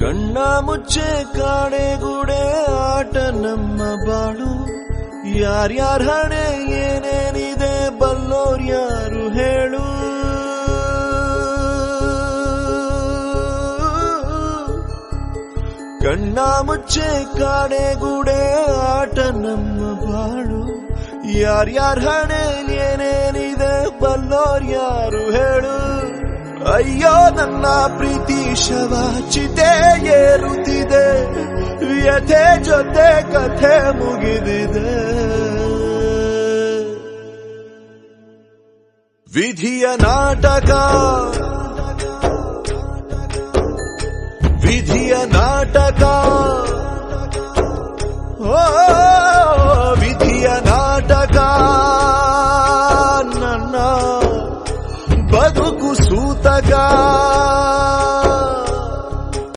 ಕಣ್ಣ ಮುಚ್ಚೆ ಕಾಡೆಗೂಡೆ ಆಟ ನಮ್ಮ ಬಾಳು. ಯಾರ್ಯಾರ ಹಣೆ ಏನೇನಿದೆ ಬಲ್ಲೋರ್ ಯಾರು ಹೇಳು. ಕಣ್ಣ ಮುಚ್ಚೆ ಕಾಡೆಗೂಡೆ ಆಟ ನಮ್ಮ ಬಾಳು. ಯಾರ್ಯಾರ ಹಣೆ ಏನೇನಿದೆ ಬಲ್ಲೋರ್ ಯಾರು ಹೇಳು. ಅಯ್ಯೋ ನನ್ನ ಪ್ರೀತಿ ಶವ ಚಿತೆ ಏರುತ್ತಿದೆ, ವ್ಯಥೆ ಜೊತೆ ಕಥೆ ಮುಗಿದಿದೆ. ವಿಧಿಯ ನಾಟಕ, ವಿಧಿಯ ನಾಟಕ. ಓ